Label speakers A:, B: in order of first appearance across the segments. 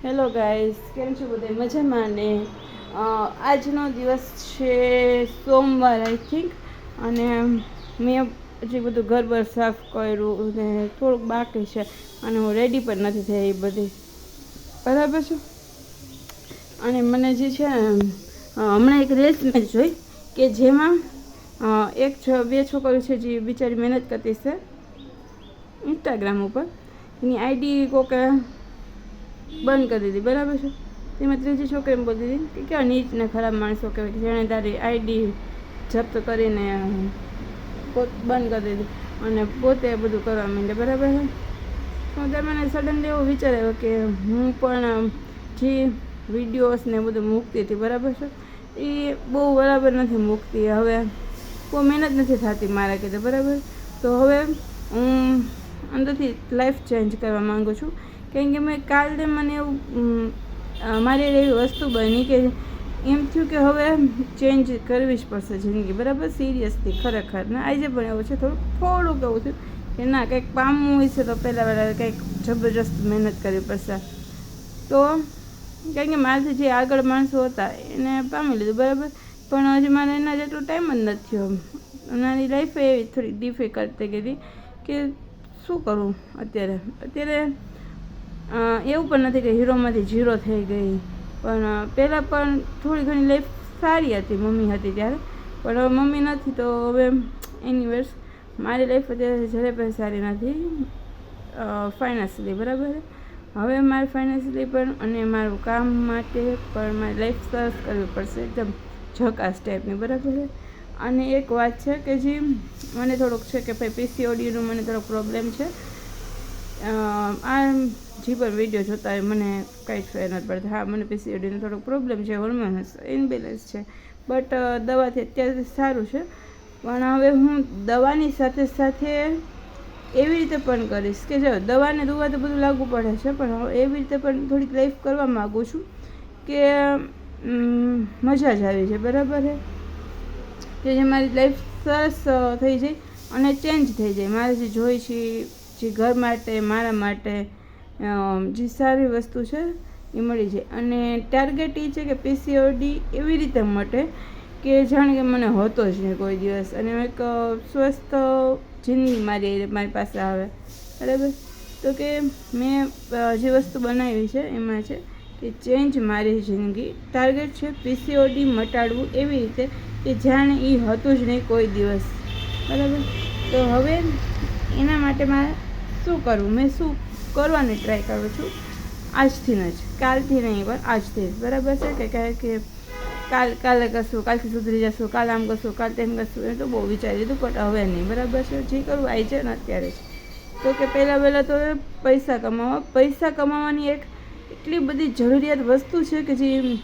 A: Hello guys, કેમ છો બધા મજામાં ને? આજનો દિવસ છે સોમવાર આઈ થિંક, અને મેં હજી બધું ઘર બર સાફ કર્યું ને થોડુંક બાકી છે, અને હું રેડી પણ નથી થઈ એ બધી બરાબર છે. અને મને જે છે હમણાં એક રીલ્સ મેં જોઈ કે જેમાં બે છોકરીઓ છે જે બિચારી મહેનત કરતી છે ઇન્સ્ટાગ્રામ ઉપર. એની આઈડી કોકે બંધ કરી દીધી બરાબર છે. તેમાં ત્રીજી છોકરી એમ બોલતી હતી કે કેવા નીચ ને ખરાબ માણસો કહેવાય કે જેણે તારી આઈડી જપ્ત કરીને બંધ કરી દીધી અને પોતે બધું કરવા માંડે બરાબર છે. તો ત્યારે મને સડનલી એવો વિચાર આવ્યો કે હું પણ જે વિડીયોઝ ને બધું મૂકતી હતી બરાબર છે, એ બહુ બરાબર નથી મૂકતી. હવે બહુ મહેનત નથી થતી મારા કીધે બરાબર. તો હવે હું અંદરથી લાઈફ ચેન્જ કરવા માગું છું, કેમ કે મેં કાલે મને એવું મારી એવી વસ્તુ બની કે એમ થયું કે હવે ચેન્જ કરવી જ પડશે જિંદગી બરાબર, સિરિયસલી ખરેખર. ને આજે પણ એવું છે થોડુંક એવું થયું કે ના કંઈક પામવું હોય છે તો પહેલાં કંઈક જબરજસ્ત મહેનત કરવી પડશે. તો કારણ કે મારાથી જે આગળ માણસો હતા એને પામી લીધું બરાબર, પણ હજી મારે એના જેટલો ટાઈમ જ નથી થયો. મારી લાઈફ એવી થોડી ડિફિકલ્ટ થઈ ગઈ હતી કે શું કરું અત્યારે એવું પણ નથી કે હીરોમાંથી ઝીરો થઈ ગઈ, પણ પહેલાં પણ થોડી ઘણી લાઈફ સારી હતી મમ્મી હતી ત્યારે, પણ હવે મમ્મી નથી તો હવે એનીવેઝ મારી લાઈફ અત્યારે જ્યારે પણ સારી નથી ફાઇનાન્શિયલી બરાબર. હવે મારે ફાઇનાન્શિયલી પણ અને મારું કામ માટે પણ મારી લાઈફ સરસ કરવી પડશે એકદમ ઝકાસ ટાઈપની બરાબર છે. અને એક વાત છે કે જે મને થોડુંક છે કે ભાઈ પીસીઓડીનું મને થોડોક પ્રોબ્લેમ છે. આ જે પણ વિડીયો જોતા હોય મને કંઈ જ ફેર નથી પડતા. હા, મને પીસીઓડીનો થોડોક પ્રોબ્લેમ છે, હોર્મોન્સ ઇનબેલેન્સ છે, બટ દવાથી અત્યારે સારું છે. પણ હવે હું દવાની સાથે સાથે એવી રીતે પણ કરીશ કે જો દવાને દવા તો બધું લાગુ પડે છે, પણ હવે એવી રીતે પણ થોડીક લાઈફ કરવા માગું છું કે મજા જ આવી જાય બરાબર છે, કે જે મારી લાઈફ સરસ થઈ જાય અને ચેન્જ થઈ જાય. મારે જે જોઈ છે જે ઘર માટે મારા માટે જે સારી વસ્તુ છે એ મળી જાય. અને ટાર્ગેટ એ છે કે પીસીઓડી એવી રીતે મટે કે જાણે કે મને હોતો જ નહીં કોઈ દિવસ, અને એક સ્વસ્થ જિંદગી મારી પાસે આવે બરાબર. તો કે મેં જે વસ્તુ બનાવી છે એમાં છે કે ચેન્જ મારી જિંદગી. ટાર્ગેટ છે પીસીઓડી મટાડવું એવી રીતે કે જાણે એ હતું જ નહીં કોઈ દિવસ બરાબર. તો હવે એના માટે મારે શું કરવું, મેં શું કરવાની ટ્રાય કરું છું આજથી જ, કાલથી નહીં પણ આજથી જ બરાબર છે. કે કાલે કરશું, કાલથી સુધરી જશું, કાલે આમ કરશું, કાલ તેમ કરશું, એ તો બહુ વિચારી લીધું પણ હવે નહીં બરાબર છે. જે કરવું આવી છે ને અત્યારે જ. તો કે પહેલાં તો પૈસા કમાવાની એક એટલી બધી જરૂરિયાત વસ્તુ છે કે જે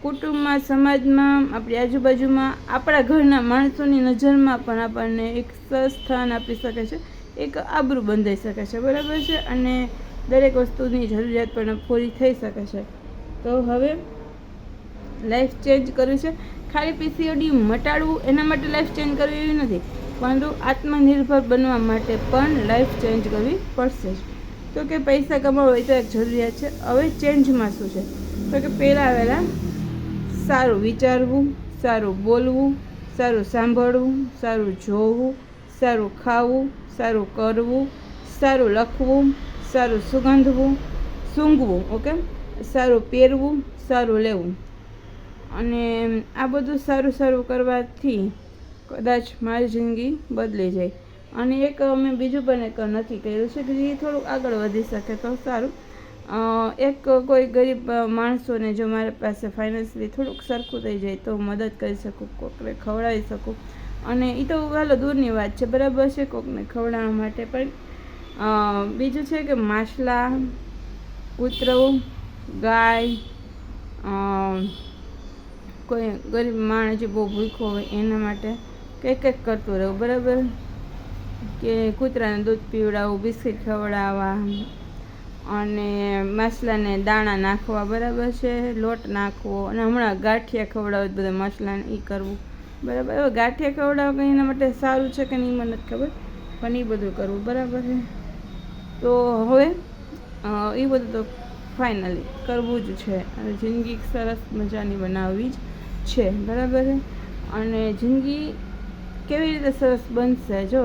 A: કુટુંબમાં, સમાજમાં, આપણી આજુબાજુમાં, આપણા ઘરના માણસોની નજરમાં પણ આપણને એક સરસ સ્થાન આપી શકે છે, એક આબરૂ બંધાઈ શકે છે બરાબર છે. અને દરેક વસ્તુની જરૂરિયાત પણ પૂરી થઈ શકે છે. તો હવે લાઈફ ચેન્જ કરવી છે. ખાલી પીસીઓડી મટાડવું એના માટે લાઈફ ચેન્જ કરવી એવી નથી, પરંતુ આત્મનિર્ભર બનવા માટે પણ લાઈફ ચેન્જ કરવી પડશે. તો કે પૈસા કમાવો એ તો એક જરૂરિયાત છે. હવે ચેન્જમાં શું છે તો કે પહેલાં સારું વિચારવું, સારું બોલવું, સારું સાંભળવું, સારું જોવું, સારું ખાવું, સારું કરવું, સારું લખવું, સારું સૂંઘવું, ઓકે, સારું પહેરવું, સારું લેવું. અને આ બધું સારું કરવાથી કદાચ મારી જિંદગી બદલી જાય. અને એક મેં બીજું પણ એક નક્કી કર્યું છે કે જે થોડુંક આગળ વધી શકે તો સારું. એક કોઈ ગરીબ માણસોને જો મારી પાસે ફાઇનાન્શિયલી થોડુંક સરખું થઈ જાય તો મદદ કરી શકું, કોકને ખવડાવી શકું. અને એ તો હાલો દૂરની વાત છે બરાબર છે, કોકને ખવડાવવા માટે. પણ બીજું છે કે માછલા, કૂતરું, ગાય, કોઈ ગરીબ માણસ જે બહુ ભૂખ્યો હોય એના માટે કંઈક કરતું રહેવું બરાબર. કે કૂતરાને દૂધ પીવડાવવું, બિસ્કિટ ખવડાવવા, અને માછલાને દાણા નાખવા બરાબર છે, લોટ નાખવો, અને હમણાં ગાંઠિયા ખવડાવે બધા માછલાને એ કરવું બરાબર. હવે ગાંઠિયા ખવડાવવા કંઈ એના માટે સારું છે કે નહીં મને નથી ખબર, પણ એ બધું કરવું બરાબર છે. તો હવે એ બધું તો ફાઇનલી કરવું જ છે અને જિંદગી સરસ મજાની બનાવવી જ છે, બરાબર છે. અને જિંદગી કેવી રીતે સરસ બનશે? જો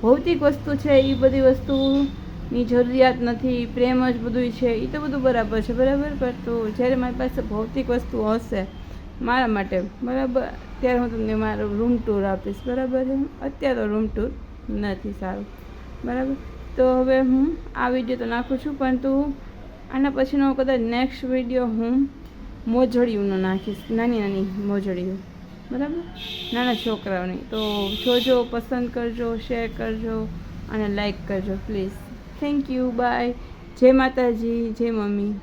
A: ભૌતિક વસ્તુ છે એ બધી વસ્તુની જરૂરિયાત નથી, પ્રેમ જ બધું છે, એ તો બધું બરાબર છે, બરાબર. પણ તો જ્યારે મારી પાસે ભૌતિક વસ્તુ હશે મારા માટે, બરાબર, ત્યારે હું તમને મારો રૂમ ટૂર આપીશ, બરાબર છે. અત્યારે તો રૂમ ટૂર નથી સારું, બરાબર. તો હવે હું આ વિડીયો તો નાખું છું, પરંતુ આના પછીનો કદાચ નેક્સ્ટ વિડીયો હું મોજડીઓનો નાખીશ, નાની નાની મોજડીઓ, બરાબર, નાના છોકરાઓની. તો જોજો, પસંદ કરજો, શેર કરજો અને લાઈક કરજો પ્લીઝ. Thank you, by. જય માતાજી, જય મમ્મી.